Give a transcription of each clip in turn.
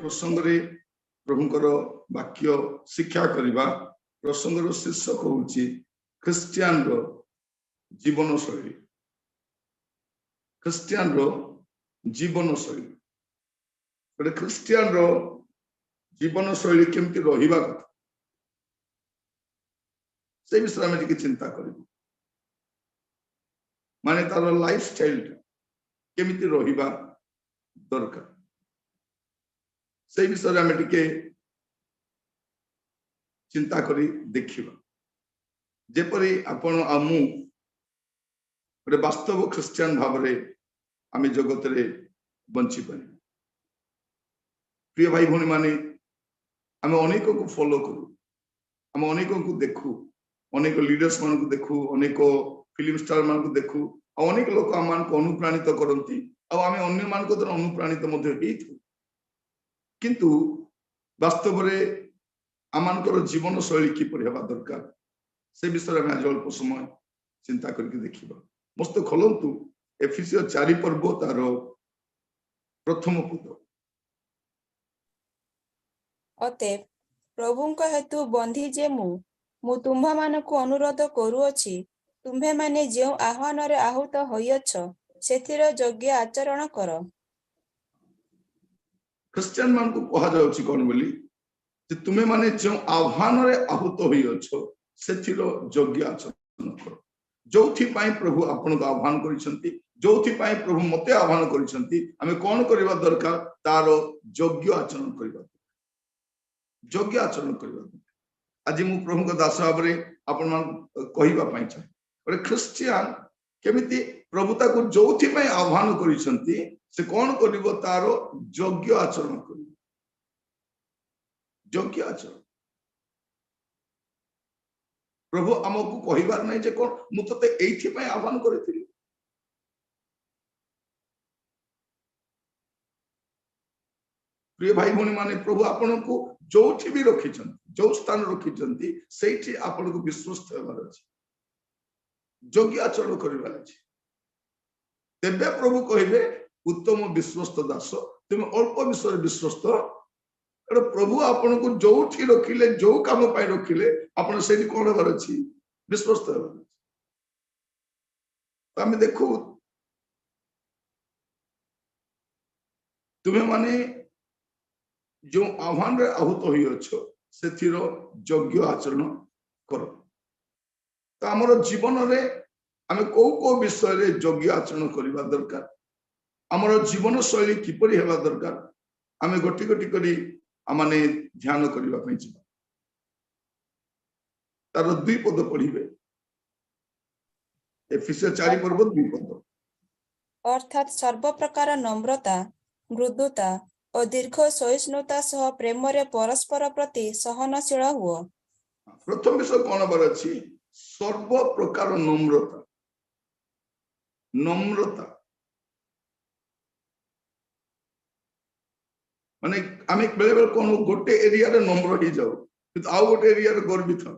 प्रसंग रे प्रभुंकर वाक्य शिक्षा करवा प्रसंगर शीर्षक होची क्रिस्टियन रो जीवन शैली। क्रिस्टियन रो जीवन शैली गोटे क्रिस्टियन रो जीवन शैली केमती रहिबा कथा से विषय में चिंता कर माने तार लाइफ स्टाइल केमिति रहिबा दरकार से विषय में चिंता करी देखिबा जेपरी आपण आमु गोटे वास्तव क्रिस्टियन भाव रे आमे जगत रे बंची पारि। प्रिय भाई भौणी माने आमे अनेक को फॉलो करू, आमे अनेक को देखू, अनेक लीडर्स मान को देखू, अनेक फिल्म स्टार मान को देखू, अनेक लोक आम को अनुप्राणित करती आमे अन्य मान को अनुप्राणित मध्य हेथु किंतु वास्तव रे आमानकर जीवन शैली किपर हेबा दरकार से विषय में आज अल्प समय चिंता करके देखिबा। मस्त खोलंतु एफिसियो 4 पर्व तार प्रथम पद। अतएव प्रभुंक हेतु बंधी जे मु तुम्भा मानकु अनुरोध करूअछि तुम्भे माने जो आह्वान रे आहूत होइअछ सेथिर योग्य आचरण कर। क्रिश्चियन मान को कहा जाउछि कोन बोली जे तुमे माने जो आह्वान रे आहूत होइअछ सेथिर योग्य आचरण कर। जोथि पाई प्रभु आपन को आह्वान करिसंती, जोथि पाई प्रभु मते आह्वान करिसंती, आमे कोन करबा दरकार तार योग्य आचरण करबा, योग्य आचरण करबा। आज मु प्रभु को दास भाव रे आपन मान कहिबा पाई चाहे ओरे क्रिश्चियन केमिति प्रभुता को जोथि पाई आह्वान करिसंती से कोन करबो तार योग्य आचरण करबो, योग्य आचरण। प्रभु आमको कहिबार नहीं जे कोन मु तते एथि पय आह्वान करथिली। प्रिय भाई भौणी माने प्रभु आपन को जोठी भी रखिछन, जो स्थान रखिछंती सेठी आपन को विश्वस्त हेबार अछि, योग्य आचरण करबार अछि। तेबे प्रभु कहिबे उत्तम विश्वस्त दास तुम अल्प विषय विश्वस्त। प्रभु आपन को जोठी रखिले, जो काम पाई रखिले आपन सेठी कोन हेबार अछि, विश्वस्त हेबार अछि। तो आमे देखू तुमे माने जो आह्वान रे आहूत होई अछो सेथिर योग्य आचरण कर। तो हमर जीवन रे आमे को विषय रे योग्य आचरण करबा दरकार, हमर जीवन शैली किपरि हेबा दरकार आमे गोटी गोटी करी आमाने ध्यान करबा पई छी। तार 2 पद पढ़िबे एफिसियो 4 पर्व 2 पद। अर्थात सर्व प्रकार नम्रता मृदुता और दीर्घ सहिष्णुता सह प्रेम रे परस्पर प्रति सहनशील हुओ। प्रथम विषय कोन बार अछि, सर्व प्रकार नम्रता। नम्रता माने आमे बेले बेले कोन गोटे एरिया रे नम्र ही जाऊ किंतु आउ गोटे एरिया रे गर्वित हो।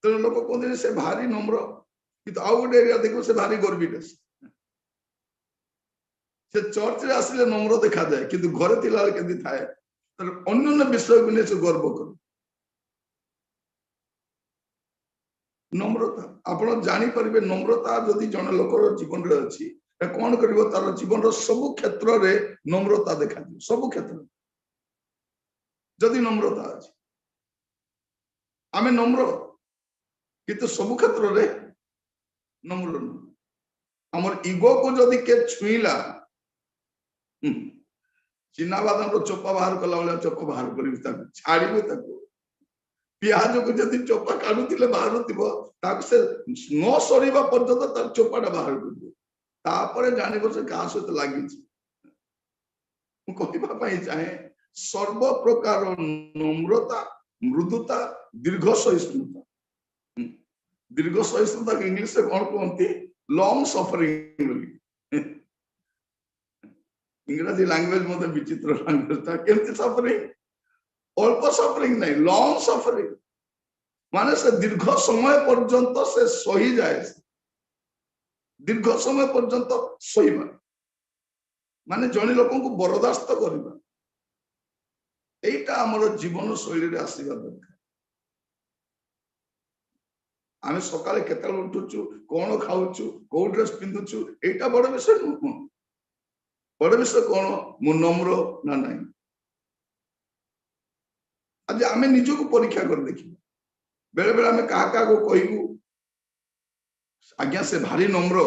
तो लोक कहते से भारी नम्र किंतु आउ गोटे एरिया देखो से भारी गर्वित। से चर्च रे आसिले नम्र देखा जाए किंतु घरे थिला केदी थाए तर अन्य विषय को से गर्व कर। नम्रता आपण जानि परिबे नम्रता जदि जन लोकर जीवन रे अछि कौन करिवो तार जीवन रो सब क्षेत्र रे नम्रता देखा दियो। सब क्षेत्र जदि नम्रता अछि आमे नम्र किंतु सब क्षेत्र रे नम्र न। हमर ईगो को जदि के छुईला चिना बादाम रो चोपा बाहर कला वाला चोपा बाहर करिवि ताको छाड़िबो ताको। प्याज को जदि चोपा काढुतिले बाहर थिबो ताको से न सरीबा पर्यंत तार चोपाटा बाहर करबो तापरे जानिबो से का सहित लागि छी। मु कहिबा पई चाहे सर्व प्रकार नम्रता मृदुता दीर्घ सहिष्णुता। दीर्घ सहिष्णुता इंग्लिश से कोन कहंती, लॉन्ग सफरिंग बोली। इंग्रजी लैंग्वेज मते विचित्र लैंग्वेज था। केमती सफरिंग, अल्प सफरिंग नहीं, लॉन्ग सफरिंग माने से दीर्घ समय पर्यंत से सही जाए। दीर्घ समय पर्यंत सहीबा माने जने लोक को बरदास्त करबा এইটা আমার জীবন শৈলী আসবা দরকার। আমি সকালে কেতବେଳେ উঠুଛୁ, কোন খাଉଛୁ, কোଉ ଡ୍ରେସ ପିନ୍ଧୁଛୁ, এইটা বড় বিষয় নୁହଁ। বড় বিষয় কোন ମୁଁ নম্র না ନାହିଁ। আজ আমি নিজକୁ পরীক্ষা করে ଦେଖିବା। বেলে বেলে আমি কাহা কাহাକୁ କହିବୁ ଆଜ୍ଞା ସେ ଭାରି নম্র।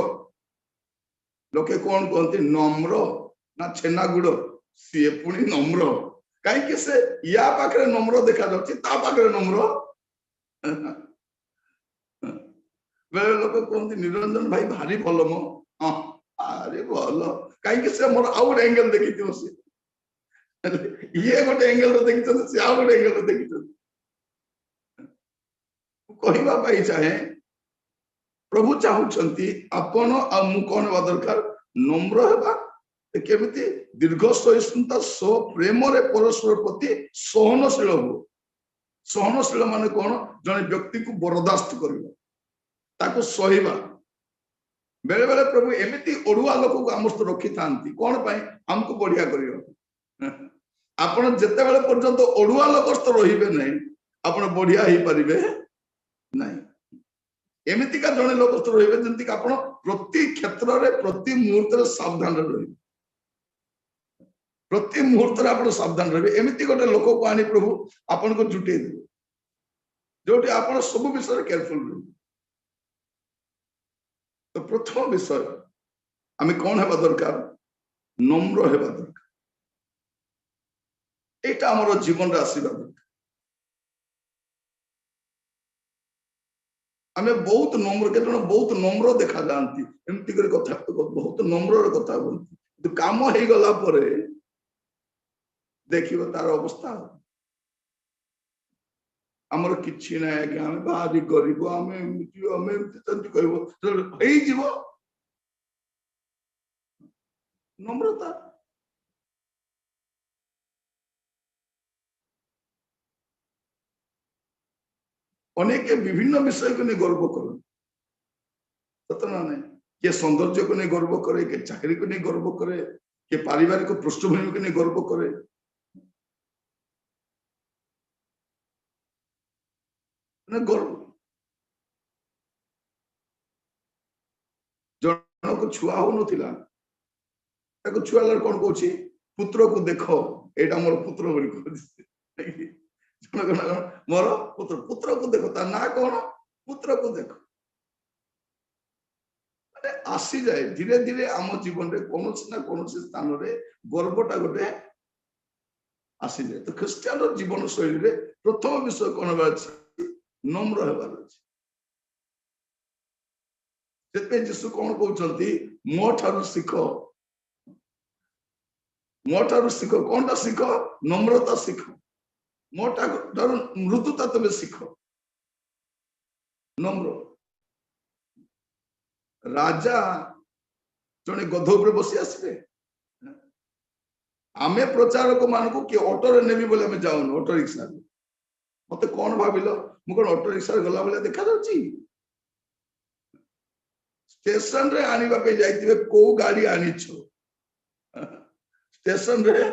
লোকে কোন কହନ୍ତି নম্র না ଛେନା ଗୁଡ, ସିଏ ପୁଣି নম্র। କାହିଁକି ସେ ୟା ପାଖରେ নম্র ଦେଖାଯାଉଛି, ତା ପାଖରେ নম্র। বেলে লোକ କହନ୍ତି ନିରଞ୍ଜନ ଭାଇ ଭାରି ଭଲ ମ। ହଁ ଆରେ ଭଲ, କାହିଁକି ସେ ମୋର ଆଉ ଗୋଟେ ଏଙ୍ଗେଲ ଦେଖିଥିବ। ସେ ଇଏ ଗୋଟେ ଏଙ୍ଗେଲ ଦେଖିଛନ୍ତି, ସେ ଆଉ ଗୋଟେ ଏଙ୍ଗେଲ ଦେଖିଛନ୍ତି। କହିବା ପାଇଁ ଚାହେଁ ପ୍ରଭୁ ଚାହୁଁଛନ୍ତି ଆପଣ ଆଉ ମୁଁ କଣ ହେବା ଦରକାର, নম্র ହେବା। କେମିତି ଦୀର୍ଘ ସହିଷ୍ଣୁତା ସହ ପ୍ରେମରେ ପରସ୍ପର ପ୍ରତି ସହନଶୀଳ ହୁଅ। ସହନଶୀଳ ମାନେ କଣ, ଜଣେ ବ୍ୟକ୍ତିକୁ ବରଦାସ୍ତ କରିବା, ତାକୁ ସହିବା। ବେଳେ ବେଳେ ପ୍ରଭୁ ଏମିତି ଅଡୁଆ ଲୋକକୁ ଆମ ସହିତ ରଖିଥାନ୍ତି, କଣ ପାଇଁ, ଆମକୁ ବଢିଆ କରିବା। ଆପଣ ଯେତେବେଳେ ପର୍ଯ୍ୟନ୍ତ ଅଡୁଆ ଲୋକ ସହିତ ରହିବେ ନାହିଁ, ଆପଣ ବଢିଆ ହେଇପାରିବେ ନାହିଁ। ଏମିତିକା ଜଣେ ଲୋକ ସହିତ ରହିବେ ଯେମିତିକି ଆପଣ ପ୍ରତି କ୍ଷେତ୍ରରେ ପ୍ରତି ମୁହୂର୍ତ୍ତରେ ସାବଧାନରେ ରହିବେ। ପ୍ରତି ମୁହୂର୍ତ୍ତରେ ଆପଣ ସାବଧାନ ରହିବେ। ଏମିତି ଗୋଟେ ଲୋକକୁ ଆଣି ପ୍ରଭୁ ଆପଣଙ୍କୁ ଜୁଟେଇ ଦେବେ, ଯୋଉଠି ଆପଣ ସବୁ ବିଷୟରେ କେୟାରଫୁଲ ରହିବେ। ତ ପ୍ରଥମ ବିଷୟ ଆମେ କଣ ହେବା ଦରକାର, নম্র ହେବା ଦରକାର। এইটা ଆମର ଜୀବନରେ ଆସିବା ଦରକାର। ଆମେ ବହୁତ নম্র, କେତେ ଜଣ ବହୁତ নম্র ଦେଖାଯାଆନ୍ତି, ଏମିତି କରି କଥା ବହୁତ নম্রର କଥା ହୁଅନ୍ତି, କିନ୍ତୁ କାମ ହେଇଗଲା ପରେ ଦେଖିବ ତାର ଅବସ୍ଥା ଆମର କିଛି ନାହିଁ। ଆଜ୍ଞା ଆମେ ଭାରି ଗରିବ, ଆମେ ଏମିତି ସେମିତି କହିବ, ହେଇଯିବ নম্রতা। ଅନେକ ବିଭିନ୍ନ ବିଷୟକୁ ନେଇ ଗର୍ବ କରନ୍ତି, ସତ ନା ନାହିଁ? କିଏ ସୌନ୍ଦର୍ଯ୍ୟକୁ ନେଇ ଗର୍ବ କରେ, କିଏ ଚାକିରିକୁ ନେଇ ଗର୍ବ କରେ, କିଏ ପାରିବାରିକ ପୃଷ୍ଠଭୂମିକୁ ନେଇ ଗର୍ବ କରେ। ଗର୍ବ। ଜଣକୁ ଛୁଆ ହଉନଥିଲା, ତାକୁ ଛୁଆ ହେଲେ କଣ କହୁଛି, ପୁତ୍ରକୁ ଦେଖ, ଏଇଟା ମୋର ପୁତ୍ର ବୋଲି କହୁଛି। ମୋର ପୁତ୍ର, ପୁତ୍ରକୁ ଦେଖ, ତା ନାଁ କଣ, ପୁତ୍ରକୁ ଦେଖ। ଆସିଯାଏ ଧୀରେ ଧୀରେ ଆମ ଜୀବନରେ କୌଣସି ନା କୌଣସି ସ୍ଥାନରେ ଗର୍ବଟା ଗୋଟେ ଆସିଯାଏ। ତ ଖ୍ରୀଷ୍ଟିଆନ ଜୀବନ ଶୈଳୀରେ ପ୍ରଥମ ବିଷୟ କଣ ହେବାର ଅଛି, নম্র ହେବାର ଅଛି। ସେଥିପାଇଁ ଯୀଶୁ କଣ କହୁଛନ୍ତି, ମୋ ଠାରୁ ଶିଖ। ମୋ ଠାରୁ ଶିଖ, କଣଟା ଶିଖ, নম্রতা ଶିଖ। ମୋ ଠାରୁ ମୃଦୁତା ତମେ ଶିଖ, নম্র। ରାଜା ଜଣେ ଗଧ ଉପରେ ବସି ଆସିବେ। ଆମେ ପ୍ରଚାରକ ମାନଙ୍କୁ କିଏ ଅଟୋରେ ନେବି ବୋଲି ଆମେ ଯାଉନୁ, ଅଟୋ ରିକ୍ସାରେ। ମତେ କଣ ଭାବିଲ, ମୁଁ କଣ ଅଟୋ ରିକ୍ସାରେ ଗଲା ଭଳିଆ ଦେଖାଯାଉଛି? ଷ୍ଟେସନରେ ଆଣିବା ପାଇଁ ଯାଇଥିବେ, କୋଉ ଗାଡି ଆଣିଛ? ଷ୍ଟେସନରେ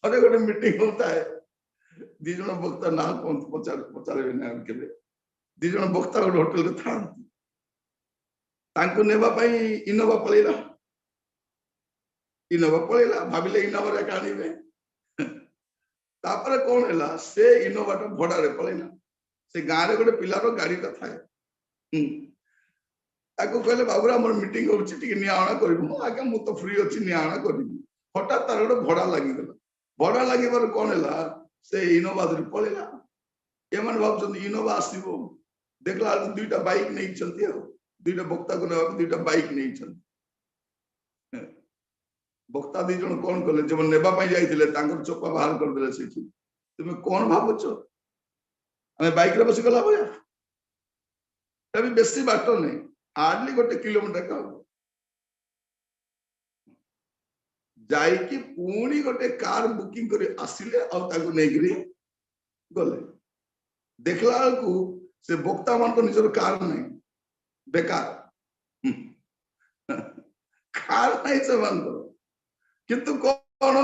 ଥରେ ଗୋଟେ ମିଟିଂ ହଉଥାଏ, ଦି ଜଣ ବକ୍ତା ନା ପଚାରିବେ ନା କେବେ, ଦି ଜଣ ବକ୍ତା ଗୋଟେ ହୋଟେଲରେ ଥାଆନ୍ତି, ତାଙ୍କୁ ନେବା ପାଇଁ ଇନୋଭା ପଳେଇଲା। ଇନୋଭା ପଳେଇଲା, ଭାବିଲେ ଇନୋଭାରେ ଏକା ଆଣିବେ। ତାପରେ କଣ ହେଲା, ସେ ଇନୋଭାଟା ଭଡାରେ ପଳେଇଲା। ସେ ଗାଁରେ ଗୋଟେ ପିଲାର ଗାଡିଟା ଥାଏ, ତାକୁ କହିଲେ ବାବୁରା ଆମର ମିଟିଂ ହଉଛି, ଟିକେ ନିଆ ଅଣା କରିବୁ। ଆଜ୍ଞା ମୁଁ ତ ଫ୍ରି ଅଛି, ନିଆ ଅଣା କରିବି। ହଠାତ୍ ତାର ଗୋଟେ ଭଡା ଲାଗିଗଲା। ଭଡା ଲାଗିବାର କଣ ହେଲା, ସେ ଇନୋଭା ଧରି ପଳେଇଲା। ଏମାନେ ଭାବୁଛନ୍ତି ଇନୋଭା ଆସିବ, ଦେଖିଲା ବେଳକୁ ଦୁଇଟା ବାଇକ ନେଇଛନ୍ତି। ଆଉ ଦୁଇଟା ବକ୍ତାକୁ ନେବାକୁ ଦୁଇଟା ବାଇକ ନେଇଛନ୍ତି। ବକ୍ତା ଦି ଜଣ କଣ କଲେ, ଯୋଉମାନେ ନେବା ପାଇଁ ଯାଇଥିଲେ ତାଙ୍କର ଚୋପା ବାହାର କରିଦେଲେ ସେଇଠି। ତୁମେ କଣ ଭାବୁଛ ଆମେ ବାଇକରେ ବସି ଗଲା ଭଳିଆ? ବି ବେଶୀ ବାଟ ନାହିଁ, ହାର୍ଡଲି 1 କିଲୋମିଟର ହବ। ଯାଇକି ପୁଣି ଗୋଟେ କାର ବୁକିଂ କରି ଆସିଲେ, ଆଉ ତାକୁ ନେଇକିରି ଗଲେ। ଦେଖିଲା ବେଳକୁ ସେ ବକ୍ତା ମାନଙ୍କ ନିଜର କାର ନାହିଁ, ବେକାର। କାର ନାହିଁ ସେମାନଙ୍କର। କିନ୍ତୁ କଣ,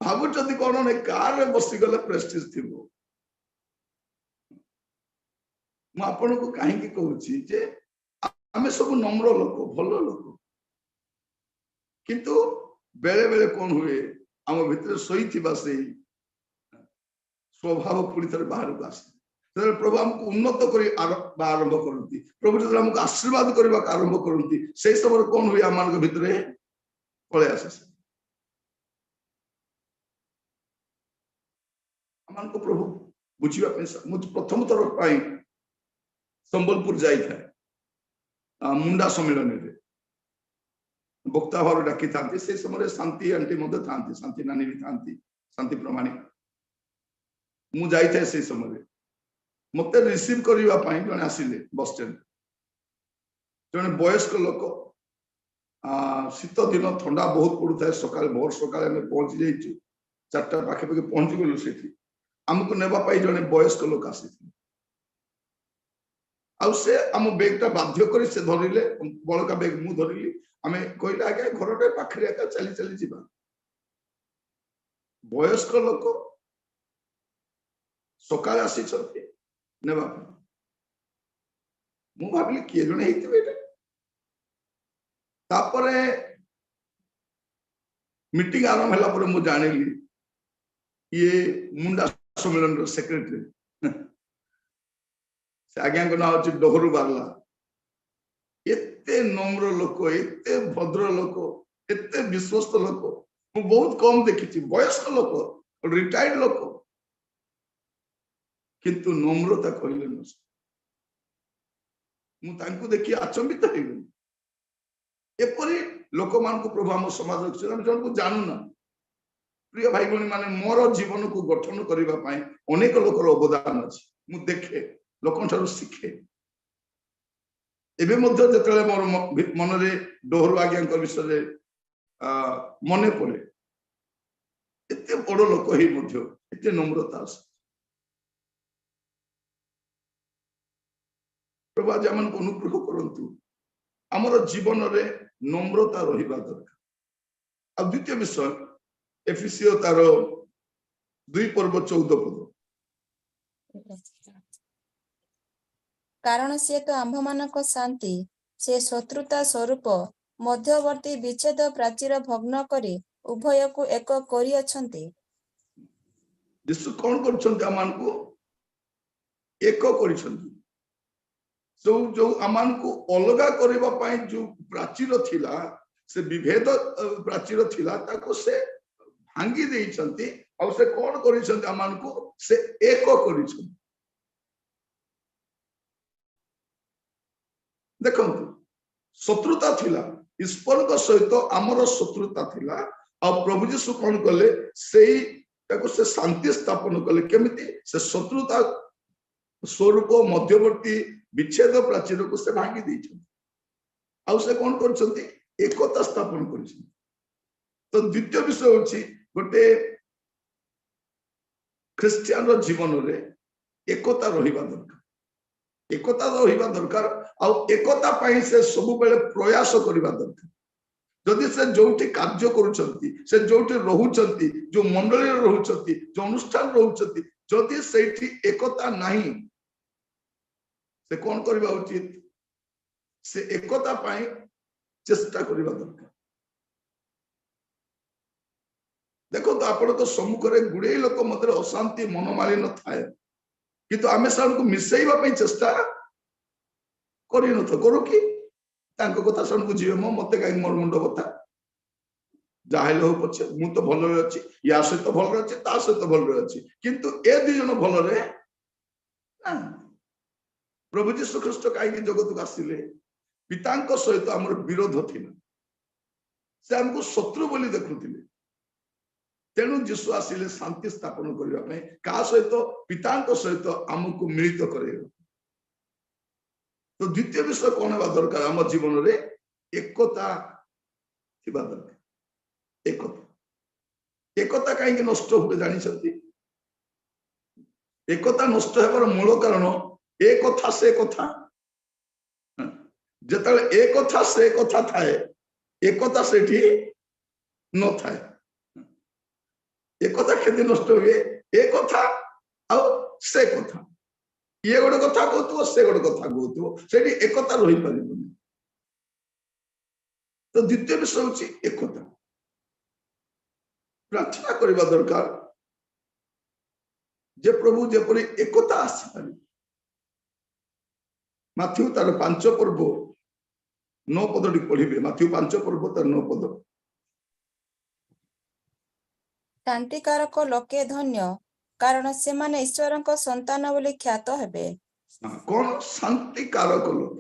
भावुଛନ୍ତି कौन नहीं कार रे बसी गले प्रेस्टिज थिबो मु आपन को काहे की कहूची जे आमे सब नम्र लोक भलो लोक किंतु बेले बेले कौन हुए आम भितर शोईथिबा से स्वभाव पुरी थरे बाहर को आसे प्रभु हमको उन्नत करी आरंभ करती प्रभु जो हमको आशीर्वाद करने आरंभ करती से समय कौन हुए आम भितर पलि आसे आम को प्रभु बुझा प्रथम थर संबलपुर जाए मुंडा सम्मेलन में वक्ता भाव डाकी था से समय शांति आंटी था शांति नानी भी था शांति प्रमाणिक मु जाए से समय मत रिसीव करने जन आसिले बस स्टैंड जन वयस्क लोक शीत दिन ठंडा बहुत पड़ू सकाल भोर सकाल पहुंची जाइए 4टा पाखे पहुंची गलु से आमको नेबाई जन वयस्क लोक आसी आम बेगटा बाध्य कर से धरिले बड़का बेग मु धरली आम कहले आगे घर पाखे चली चली जा वयस्क लोक सकाल आसी नेबा मु भाविली किए जने हेतिबे तापरे मीटिंग आरंभ होला पर मु जानिली ये मुंडा सम्मेलन रो सेक्रेटरी से आज्ञा को ना होची डोहरु बारला एते नम्र लोक एते भद्र लोक एते विश्वस्त लोक मु बहुत कम देखिछि वयस्क लोक रिटायर्ड लोक किंतु नम्रता कहले न मु देखी आचंबित हो एपरी लोक मान को प्रभु आम समाज जन को जानू ना प्रिय भाई भनी माने मोर जीवन को गठन करने अनेक लोकर अवदान अच्छी मु देखे लोक शिखे एबे मध्य जतले मोर मन रे डोहरु आज्ञा विषय मन पड़े एते बड़ लोक ही मध्य एते नम्रता प्रभु आज आम अनुग्रह करंतु आमर जीवन रे नम्रता रहिबा दरकार। आ द्वितीय विषय एफिसियो तार 2:14 कारण से तो आम्भ मानक शांति से शत्रुता स्वरूप मध्यवर्ती विच्छेद प्राचीर भग्न करी उभय को एक करी अछंती। यीशु कौन करछंती आमान को एक करिसंती जो आमान को अलगा करबा पाई जो प्राचीर थिला से विभेद प्राचीर थिला ताको से भांगी देइछंती और से कौन करिसंती आमान को से एक करिसंती। देखंतु शत्रुता थिला ईश्वर को सहित आमर शत्रुता थिला और प्रभु यीशु कौन कले सेही ताको से शांति स्थापन कले केमिति से शत्रुता स्वरूप मध्यवर्ती विच्छेद प्राचीर को से भांगी देइछंती और से कौन करछंती एकता स्थापन करछंती। तो द्वितीय विषय होछि गोटे ख्रिस्टियन रो जीवन रे एकता रहिबा दरकार एकता रहिबा दरकार और एकता पाई से सब बेले प्रयास करबा दरकार। जदि से जोठी कार्य करूछंती से जोठी रहउछंती जो मंडली रे रहउछंती जो अनुष्ठान रहउछंती जदि सेठी एकता नाही से कौन करबा उचित से एकता पाई चेष्टा करबा दरकार। देखो तो आपण तो सम्मुख रे गुडे लोक मते अशांति मनोमालिन्य थाए किंतु आमे सार को मिसैबा पई चेष्टा करि न तो करू कि तांको कथा सन बुझिबे मो मते काई मोर मुंड कथा जाहेल हो पछे मु तो भल रे अछि या से तो भल रे अछि ता से तो भल रे अछि किंतु ए दि जन भल रे ना प्रभु यीशु ख्रीष्ट काई जगत को आसिले पितांको सहित हमर विरोध थिला से हमको शत्रु बोली देखुथिले तेणु यीशु आसिले शांति स्थापन करबा पई का सहित पितांको सहित हमको मिलित करेगा। तो द्वितीय विषय कौन है दरकार आम जीवन रे एकता थिबा दरकार। एकता एकता कहीं नष्ट हुए जानी सकती एकता नष्ट होबार मूल कारण एक कथा से कथा जतले एक कथा से कथा थाए एकता सेठी न थाए एक कथा केदी नष्ट हुए ए कथा आ से कथा ये गोटे कथा कहतु से गोटे कथा कहतु से एकता रही पार तो द्वितीय विषय हूँ एकता प्रार्थना करने दरकार जे प्रभु जेपरी एकता आसीपार माथ्यू तार 5 पर्व 9 पद पढ़े माथ्यू 5 पर्व तार 9 पद शांतिकारक लोके धन्य कारण से माने ईश्वरଙ୍କ संतान बोली ख्यात हेबे कौन शांति कारक लोक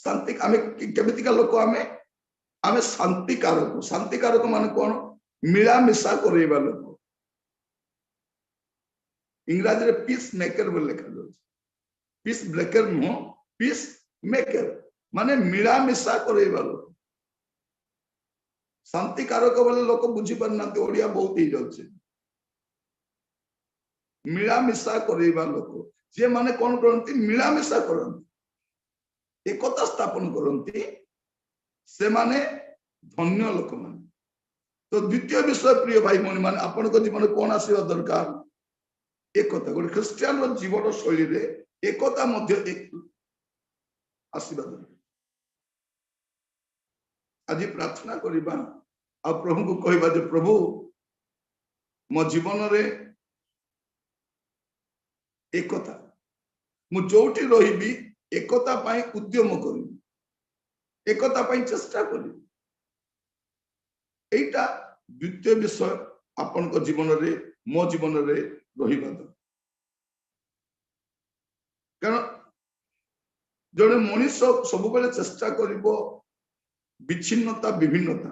शांति आमे केमितिका लोक आमे शांति कारक माने कौन मिला मिसा करेबा लोक इंग्रजी रे पीस मेकर बोल लिखा जाय peace breaker no peace maker माने मिला मिसा करेबा लोक शांति कारक बोले लोक बुझी पारना ओडिया बहुत ही जाउछे मिला मिसा करेबा लोक जे माने कौन करती मिला मिसा करती एकता स्थापन करती से माने धन्य लोक माने तो द्वितीय विषय प्रिय भाई भौणी माने आपण को जीवन कौन आसीबा दरकार एकता गोटे ख्रिस्टियान रो जीवन शैली रे एकता मध्य एक आसीबा दरकार आज प्रार्थना करिबा आ प्रभु को कहबा जे प्रभु मो जीवन रे एकता मु जोठी रहिबी एकता पाई उद्यम करी एकता पाई चेष्टा करी एटा द्वितीय विषय आपण को जीवन रे मो जीवन रे रहिबा द कारण जने मनुष्य सब बेले चेष्टा करिवो विच्छिन्नता विभिन्नता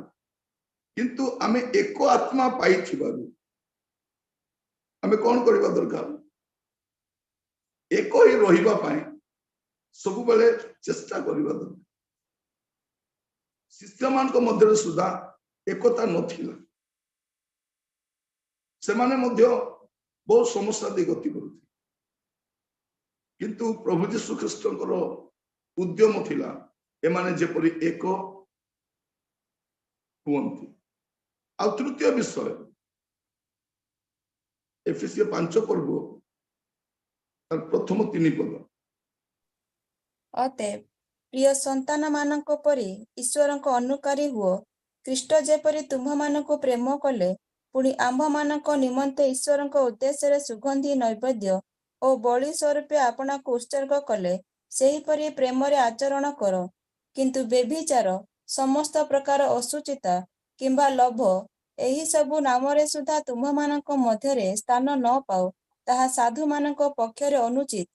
किंतु आमे एको आत्मा पाई थिबारु आमे कोन करबा दरकार एको ही रहिबा पाई सब बेले चेष्टा करबा दरकार शिष्य मान को मध्य सुधा एकता नथिला से माने मध्य बहुत समस्या दे गति करथि किंतु प्रभु यीशु ख्रीष्टकर उद्यम थिला ए माने जेपरि एक हुवंती आ तृतीय विषय एफिसियो 5 पर्व तार प्रथम 3 पद अतएव प्रिय संतान मानक परि ईश्वरଙ୍କ अनुकारी हुओ ख्रीष्ट जेपरि तुम्ह मानक प्रेम कले पुणी आम्भ मानक निमंते ईश्वरଙ୍କ उद्देश्य रे सुगंधी नैवेद्य ओ बलि स्वरूप आपना को उत्सर्ग कले सेही परि प्रेम रे आचरण करो किंतु बेभिचार समस्त प्रकार असुचिता किंबा लोभ एही सबु नाम रे सुधा तुम्ह मानक मध्य रे स्थान न पाओ ताहा साधु मानक पक्ष रे अनुचित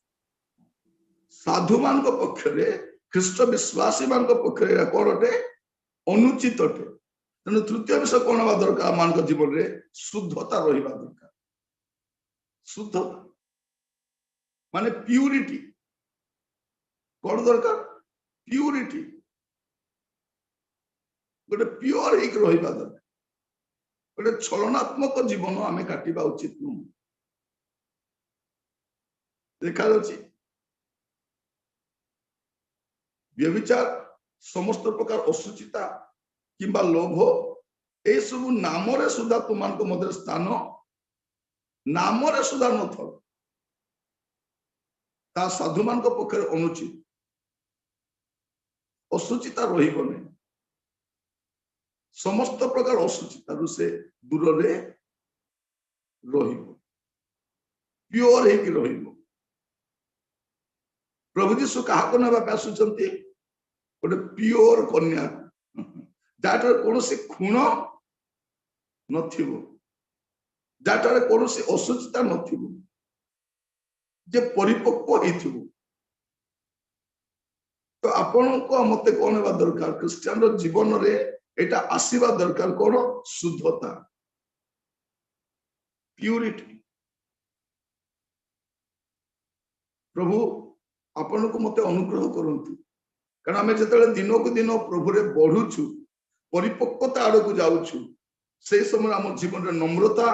साधु मान को पक्ष रे ख्रीष्ट विश्वासी मान को पक्ष रे कोनटे अनुचित अटे तेणु तृतीय विषय कौन हवा दरकार मान को जीवन रे शुद्धता रहिबा दरकार शुद्धता माने प्यूरिटी कौन दरकार प्यूरिटी गोटे प्योर एक रहिबा दरकार गोटे छलनात्मक जीवन आमे काटिबा उचित नु देखा जाछि व्यभिचार समस्त प्रकार असुचिता किंबा लोभ ए सब नाम रे सुधा तुमान को मध्य स्थान नाम रे सुधा न थो ता साधु मान को पक्ष अनुचित असुचिता रहिबो नै समस्त प्रकार असुचिता रु से दूर रे रहिबो प्योर हे कि रहिबो प्रभु यीशु कहा को नबा पासुचंती गोटे प्योर कन्या जाटर कोनोसी खूण नथिबो जाटर कोनोसी असुचिता नथिबो जे परिपक्व हेथिबो तो आपण को मते कोन हेबा दरकार क्रिश्चियन रो जीवन रे एटा आसीबा दरकार कोन शुद्धता प्यूरिटी प्रभु आपण को मते अनुग्रह करंतु कारण आमे जतले दिन को दिन प्रभु रे बढ़ुछु परिपक्वता आड़ को जाउछु से समय हम जीवन रे नम्रता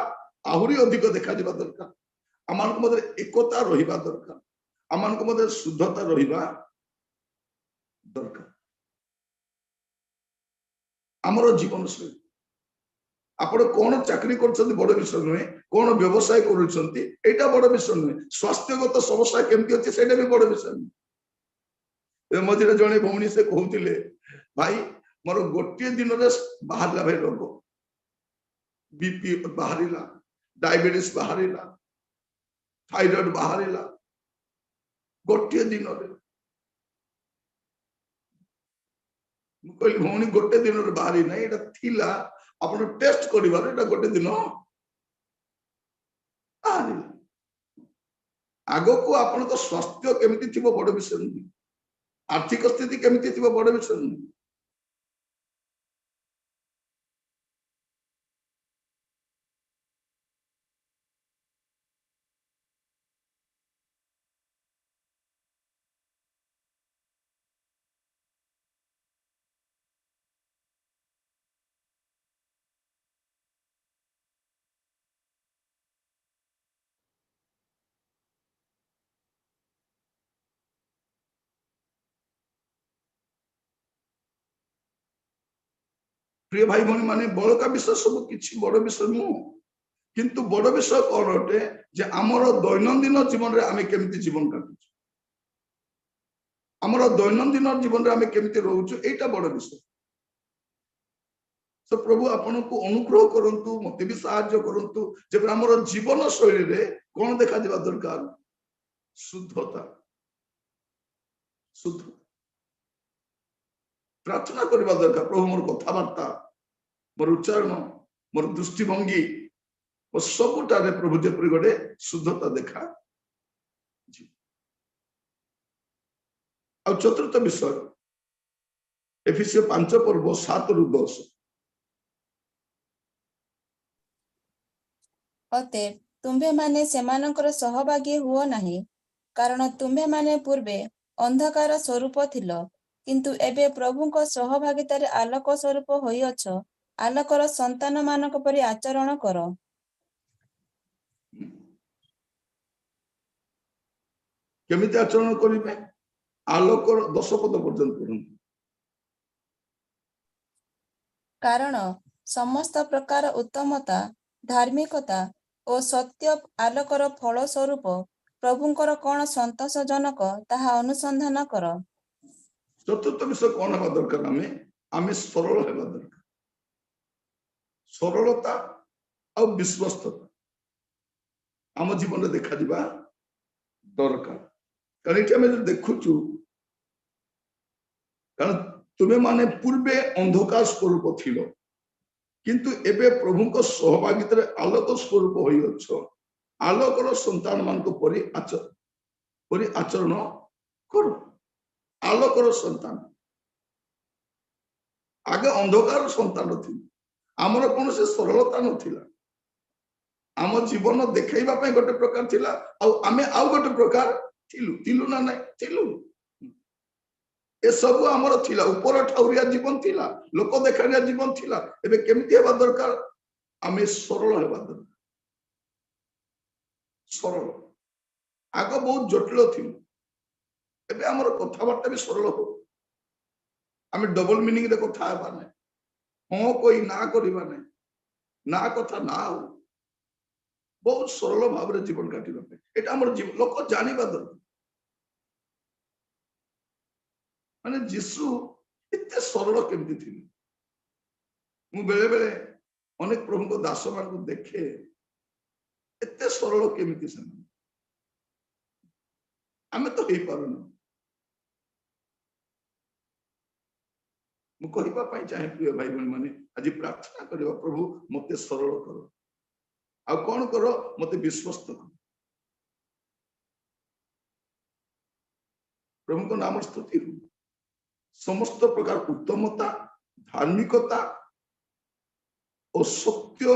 आहुरी अधिक देखा दिबा दरकार आमान को मते एकता रहिबा दरकार आमान को मते शुद्धता रहिबा दरकार हमरो जीवन शैली ଆପଣ କଣ ଚାକିରି କରୁଛନ୍ତି ବଡ ବିଷୟ ନୁହେଁ, କଣ ବ୍ୟବସାୟ କରୁଛନ୍ତି ଏଇଟା ବଡ ବିଷୟ ନୁହେଁ, ସ୍ୱାସ୍ଥ୍ୟଗତ ସମସ୍ୟା କେମିତି ଅଛି ସେଇଟା ବି ବଡ ବିଷୟ ନୁହେଁ। ଏ ମଝିରେ ଜଣେ ଭଉଣୀ ସେ କହୁଥିଲେ, ଭାଇ ମୋର ଗୋଟିଏ ଦିନରେ ବାହାରିଲା ଭାଇ ରୋଗ, ବିପି ବାହାରିଲା, ଡାଇବେଟିସ୍ ବାହାରିଲା, ଥାଇରଏଡ ବାହାରିଲା ଗୋଟିଏ ଦିନରେ। ମୁଁ କହିଲି ଭଉଣୀ ଗୋଟେ ଦିନରେ ବାହାରି ନାହିଁ, ଏଇଟା ଥିଲା ଆପଣ ଟେଷ୍ଟ କରିବାରେ ଏଇଟା ଗୋଟେ ଦିନ ବାହାରିଲା। ଆଗକୁ ଆପଣଙ୍କ ସ୍ୱାସ୍ଥ୍ୟ କେମିତି ଥିବ ବଡ ବିଷୟ ନୁହେଁ, ଆର୍ଥିକ ସ୍ଥିତି କେମିତି ଥିବ ବଡ ବିଷୟ ନୁହେଁ। प्रिय भाई भौणी माने बड़का विषय सब किसी बड़ विषय नुह, किंतु बड़ विषय कौन अटे जे आमर दैनंदिन जीवन रे आमे केमिति जीवन काटुछु, आमर दैनंदिन जीवन रे आमे केमिति रहउछु एटा बड़ विषय। तो प्रभु आपन को अनुग्रह करंतु, मते भी सहाय्य करंतु जे आमर जीवन शैली रे कोन देखा दिबा दरकार, शुद्धता, शुद्ध प्रार्थना करबा दरकार। प्रभु मोर कथाबार्ता, मोर उच्चारण, मोर दृष्टिभंगी और सबुटारे प्रभु जेपरि गोटे शुद्धता देखा। और चतुर्थ विषय एफिसियो 5 पर्व 7 रु 10। ଅତଏବ ତୁମ୍ଭେମାନେ ସେମାନଙ୍କର ସହଭାଗୀ ହୁଅ ନାହିଁ, କାରଣ ତୁମ୍ଭେମାନେ ପୂର୍ବେ ଅନ୍ଧକାର ସ୍ୱରୂପ ଥିଲ, କିନ୍ତୁ ଏବେ ପ୍ରଭୁଙ୍କ ସହଭାଗିତାରେ ଆଲୋକ ସ୍ୱରୂପ ହୋଇଅଛ। ଆଲୋକର ସନ୍ତାନମାନଙ୍କ ପରି ଆଚରଣ କର। केमिति आचरण करिबे, आलोकर 10 पद पर्यंत पढନ୍ତୁ। କାରଣ ସମସ୍ତ ପ୍ରକାର ଉତ୍ତମତା, ଧାର୍ମିକତା ଓ ସତ୍ୟ ଆଲୋକର ଫଳ ସ୍ୱରୂପ ପ୍ରଭୁଙ୍କର କଣ ସନ୍ତୋଷଜନକ ତାହା ଅନୁସନ୍ଧାନ କର। चतुर्थ विषय कौन हेबा दरकार, आमे सरल हेबा दरकार। सरलता और विश्वस्तता आम जीवन में देखा दिबा दरकार। कारण ये आमे देखुचु, कारण तुम्हें माने पूर्वे अंधकार स्वरूप थिलो, किंतु एबे प्रभु को सहभागिता रे आलोक स्वरूप होई अछो। आलोकर संतान मान को परि आचरण करो। आलोकर संतान, आगे अंधकार संतान थी, आमर कौन से सरलता नथिला, आम जीवन देखैबा पई गोटे प्रकार थिला, आमे आउ गोटे प्रकार थिलु ना नहीं थिलु। ए सब आमर थिला, ऊपर ठाउरिया जीवन थिला, लोक देखारिया जीवन थिला। एबे केमिति हेबा दरकार, आमे सरल हेबा दरकार। सरल आग बहुत जटिल थिलु, एबे आमर कथाबार्ता भी सरल हो। आमे डबल मीनिंग रे कथा हेबा नै, हां कोई ना करिबा नै, ना कथा ना हो, बहुत सरल भाव रे जीवन काटिबा पे एटा हमर जीवन लोक जानिबा दरकार। माने जीसु इतने सरल केमती थी। मु बेले बेले अनेक प्रभु को दास मान को देखे, इतने सरल केमती से आमे तो हेई पारुनु। मु कहिबा पई चाहे प्रिय भाई बहन माने आज प्रार्थना करबा, प्रभु मते सरल करो, आ कोन करो मते विश्वस्त करो। प्रभु को नाम स्तुति हो। समस्त प्रकार उत्तमता, धार्मिकता और सत्य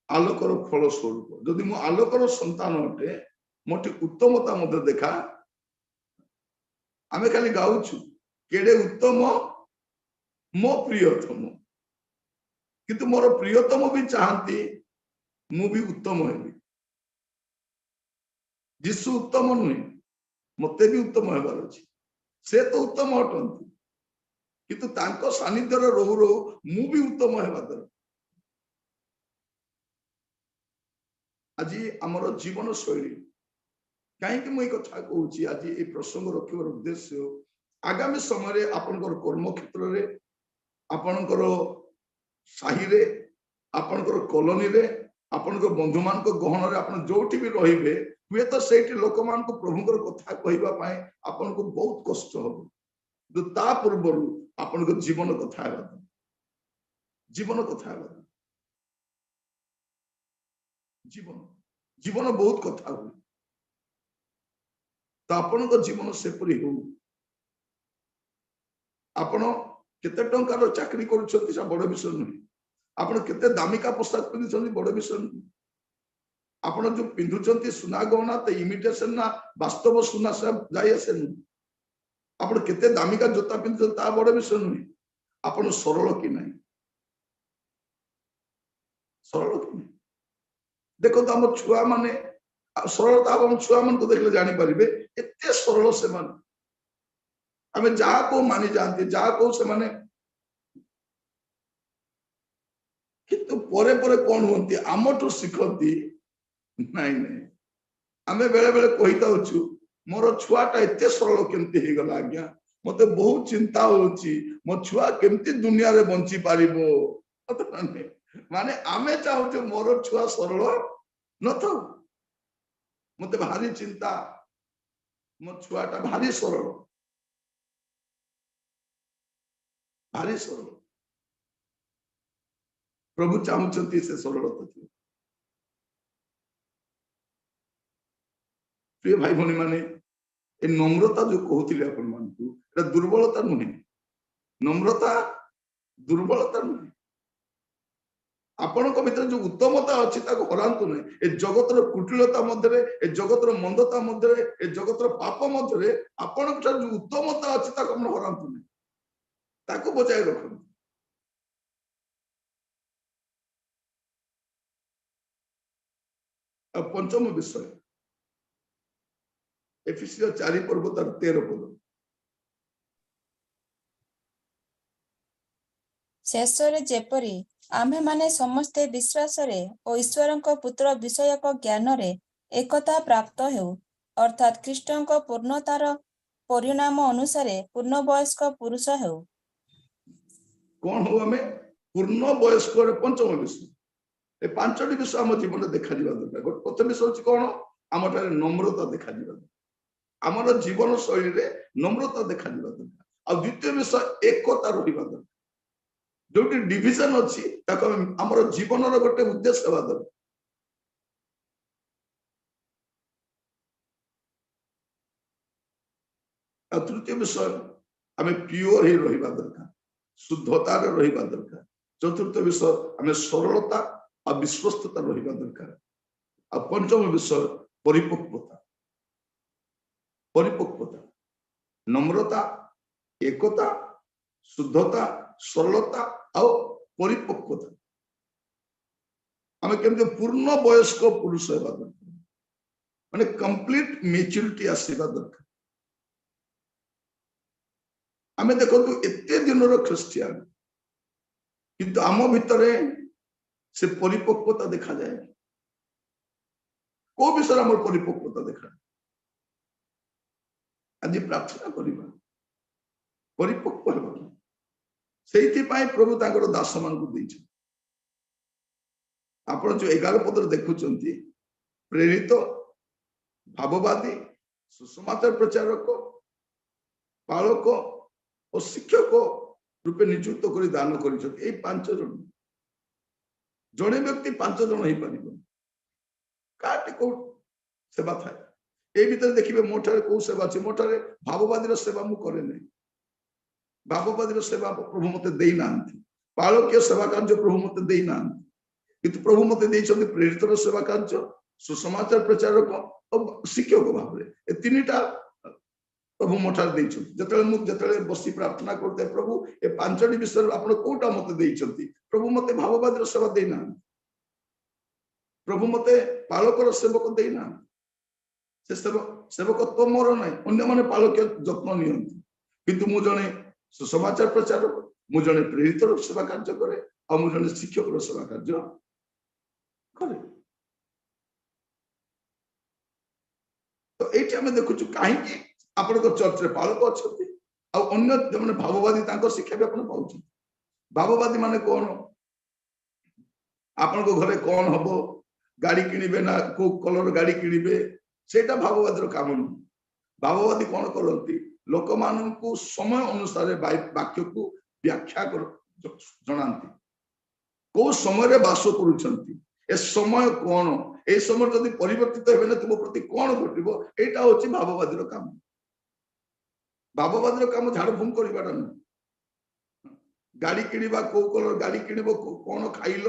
आलोकर फल स्वरूप। जदि मु आलोकर संतान अटे, मोटी उत्तमता मते देखा। आमे खाली गाउछु केडे उत्तम मो प्रियतम, किंतु मोर प्रियतम भी चाहती मु भी उत्तम हेबी। जीसु उत्तम नुहे, मते भी उत्तम हेबार अछि। से तो उत्तम अटंती, किंतु तांको सानिध्य रहू रहू मु भी उत्तम हेबा दरकार। आज आमर जीवन शैली कहीं मुझे कथा कहूँ आज ये प्रसंग रखार उद्देश्य आगामी समय आपनकर कर्म क्षेत्र में आपनकर साही रे आपनकर कॉलोनी रे आपनकर बंधु मान गहन रे आपन जोठी भी रहिबे हुए तो सेठी लोक मान को प्रभुकर कथा कहबा पाए आपन को बहुत कष्ट हो तो ता पूर्व आपन को जीवन कथा हेबा जीवन कथा हेबा जीवन जीवन बहुत कथा हुए तो आपण को जीवन सेपरी हो आपण केते टंकार चाकरी करूछंती सा बड़ विषय नहीं आपण केते दामिका पोशाक पिंधुछंती बड़ विषय नहीं आपण जो पिंधुछंती सुना गहना ते इमिटेशन ना वास्तव सुना सब जाय आसे नहीं आपण केते दामिका जोता पिंधुछंती ता बड़ विषय नहीं आपण सरल कि नहीं सरल कि नहीं देखो तो हम छुआ माने सरलता हम छुआ मन को देखले जानि परिबे एते सरल से मान हमें जहा को मानि जानते जहा को से माने किंतु परे परे कौन होती आमठू शिखती नहीं नहीं आमे बेले बेले कहिता होछु मोर छुआटा एते सरल केमती हे गला आज्ञा मते बहुत चिंता होची मो छुआ केमती दुनिया रे बंची पारिबो माने आमे चाहू मोर छुआ सरल न तो मते भारी चिंता मो छुआटा भारी सरल प्रभु चाहूंती से सरलता थी प्रिय भाई भनी माने ए नम्रता जो कहते अपन मान को दुर्बलता नुहे नम्रता दुर्बलता नुहे आपण भीतर जो उत्तमता अच्छी हरातु ना ए जगतर कुटिलता मध्य ए जगतर मंदता मध्य ए जगतर पाप मध्य आपण जो उत्तमता अच्छी हरातु ना ताको बचाए रखु पंचम विषय एफिसियो 4 पर्व तार 13 पद शेषरे जेपरी आम्हे माने समस्ते विश्वास रे और ईश्वरंको पुत्र विषयक ज्ञान रे एकता प्राप्त हेउ अर्थात ख्रीष्टंको पूर्णतार परिणाम अनुसार पूर्ण वयस्क पुरुष हेउ कौन हो हमें पूर्ण वयस्क पंचम विषय ए पांचटी विषय आम जीवन देखा दरकार प्रथम विषय हूँ कौन आम नम्रता देखा आमर जीवन शैली रे नम्रता देखा दरकार आ द्वितीय विषय एकता रहा दरकार जो डिविजन अच्छी आमर जीवन गोटे उद्देश्य हवा दरकार तृतीय विषय आम प्योर ही रहा दरकार शुद्धता रहा दरकार चतुर्थ विषय आम सरलता और विश्वस्तता रहा दरकार आ पंचम विषय परिपक्वता परिपक्वता नम्रता एकता शुद्धता सरलता और परिपक्वता आम केमती पूर्ण वयस्क पुरुष होगा दरकार माने कंप्लीट मैच्योरिटी आसवा दरकार आम देखो एते दिन ख्रिस्टियन किंतु आम भितर से परिपक्वता देखा जाए को विषय आम परिपक्वता देखा आज प्रार्थना करवा परिपक्व से प्रभु तांकर दास मान को आप जो 11 पद देखुं प्रेरित भाववादी सुसमाचार प्रचारक पालक और शिक्षक रूपे नियुक्त कर दान कर 5 जन जड़े व्यक्ति 5 जन हो पार को सेवा थाए ये भीतर देखिए मोठारे कौ सेवा अच्छे मोठारे भाववादी सेवा मु करे नहीं भाववादी सेवा प्रभु मत दे ना पालकीय सेवा कार्य प्रभु मत दे ना किंतु प्रभु मत प्रेरित सेवा कार्य सुसमाचार प्रचारक और शिक्षक भाव में 3टा प्रभु मोठार जो बसी प्रार्थना करते प्रभु ए 5टी विषय आप कौटा मत प्रभु मत भाववादी सेवा देना प्रभु मत पालकर सेवक देना से सेवक तो मोर ना अन्य माने पालक जत्न नि किंतु मु जने सुसमाचार प्रचार मु जने प्रेरित सेवा कार्य करे आ मु जने शिक्षक सेवा कार्य करे। तो एठी हमें देखु कहीं आपण चर्च रे पालक अच्छे आ अन्य जो भाववादी शिक्षा भी आप पाँच। भाववादी माने कौन आपण घरे कौन हम गाड़ी किणवे ना को कलर गाड़ी किणवे सेटा भाववादी काम नुह। भाववादी कौन करती लोक मानू समय अनुसार वाक्य को व्याख्या जनाती को समय बास करुँच ए समय कौन ए समय जब परिवर्तित हो तुम प्रति कौन घटो यहाँ हूँ भाववादी काम। भाववादी काम झाड़ फूम कर गाड़ी किणवा को कलर गाड़ी किणव कौन खाइल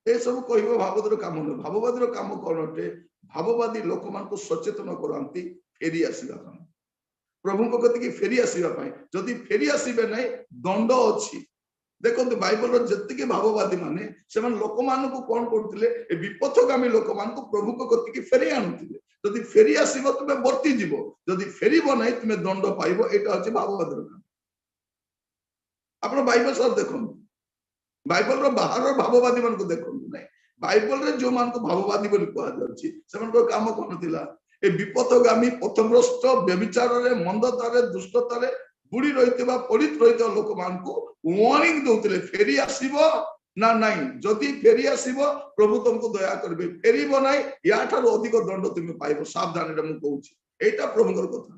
ए सब कह भाववादी काम नुह। भाववादी काम कौन अटे भाववादी लोक मान सचेतन कराती फेरी आसवा प्रभु कति फेरी आसवाई जदि फेरी आसबे ना दंड अच्छी। देखो बाइबल जी भाववादी माने से लोक मान कौन करते विपथगामी लोक मान प्रभु कति फेरी आणुते जदि फेरी आसब तुम्हें वर्तीज जदि फेरब ना तुम्हें दंड पाइब यहाँ हूँ भाववादी काम। आप बाइबल सर देखो बाइबल बाहर भाववादी मान देखो ना बाइबल जो मान भाववादी कह काम कौन थी ए विपथगामी पथभ्रष्ट व्यभिचार मंदतार दुष्टतार बुड़ी रही पड़ित रही लोक मान वार्निंग दौले फेरी आसब ना नाई जदि फेरी आसब प्रभु तुमको दया करेंगे फेरब ना या अधिक दंड तुम्हें पाइब सावधान मुझे यहाँ प्रभुकर कथा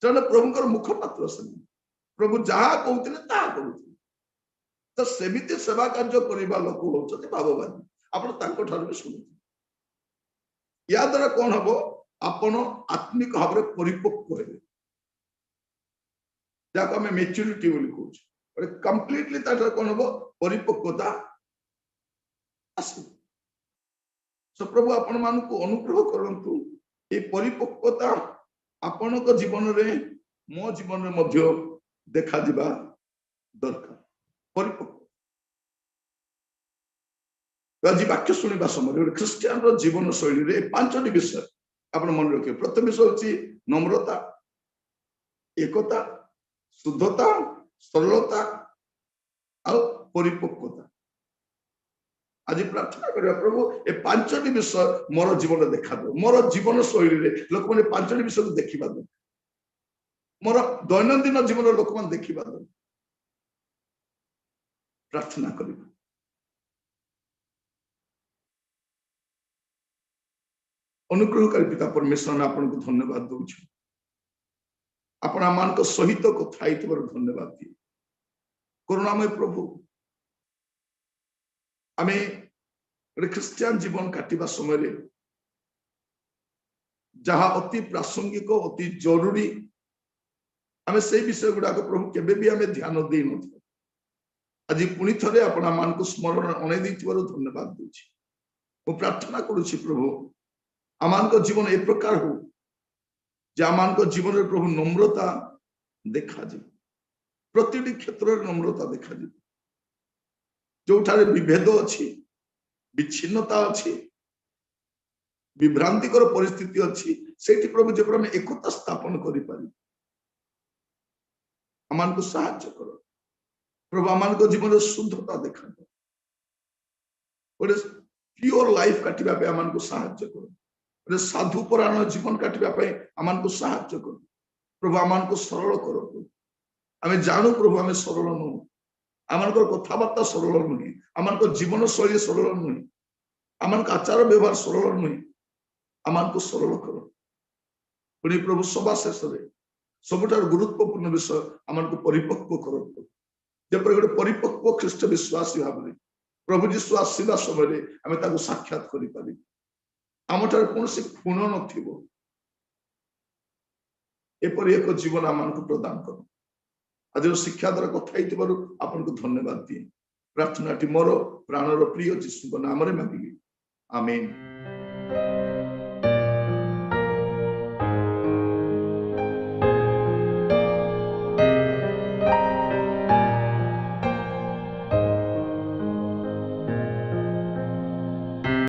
जन प्रभुकर मुखपात्र से प्रभु जहाँ कहते करुले तो सेमिति सेवा कार्य करने लोक हूँ भाववादी आप भी शुणु या द्वारा कौन हम आपण आत्मिक भाव में परिपक्व हे जहाँ आम मेच्योरिटी कहूँ कंप्लीटली कौन हम परिपक्वता आस। प्रभु आपण मान अनुग्रह करंतु ये परिपक्वता आपण जीवन में मो जीवन में देखा दिबा दरकार परिपक्व। आज वाक्य शुणा समय ख्रीष्टियान जीवन शैली रे 5टी विषय आप मन रखिए। प्रथम विषय हूँ नम्रता एकता शुद्धता सरलता और परिपक्वता। आज प्रार्थना करिया प्रभु ए 5टी विषय मोर जीवन देखा दो मोर जीवन शैली रे लोक मैंने 5टी विषय को देखा दो मोर दैनंदिन जीवन लोक मैंने देखा दो प्रार्थना करिया। अनुग्रहकारी पिता परमेश्वर आपन को धन्यवाद दौर आपण मान सहित कथा धन्यवाद दिए करुणामय प्रभु आम ख्रीष्टियान जीवन काटिबा समय जहाँ अति प्रासंगिक अति जरूरी आम से विषय गुड़ाक प्रभु केबे भी आम ध्यान दे न आज पुणी थे आपण मान स्मरण अणई धन्यवाद दूँ प्रार्थना करुच्ची प्रभु आमान को जीवन ए प्रकार हो जे आमान को जीवन में प्रभु नम्रता देखा जी प्रति क्षेत्र में नम्रता देखा जी जो विभेद अच्छी विच्छिन्नता अच्छी विभ्रांतिकर परिस्थिति अच्छी से प्रभु जब आम एकता स्थापन करें आमान को साहाय्य कर प्रभु आमान को जीवन शुद्धता देखा गोटे प्योर लाइफ काटिबा पे आमान को साहाय्य कर साधु परायण जीवन काटिबा आमान को साहाय्य कर प्रभु आमान को सरल कर आम जानू प्रभु आम सरल नुह आम कथबार्ता सरल नुहे आम जीवन शैली सरल नुहे आम आचार व्यवहार सरल नुहे आम को सरल कर पुणी प्रभु सभा शेष सबुठ गुरुत्वपूर्ण विषय आम को परिपक्व कर जब गोटे परिपक्व ख्रीष्ट विश्वासी भाव में प्रभु जीशु आसवा समय आम साक्षात करें आम कौन गुण नपर एक जीवन आम को प्रदान कर आज शिक्षा द्वारा कथा आपन को धन्यवाद दिए प्रार्थना मोर प्राणर प्रिय जीशु नाम मांगिली आमेन।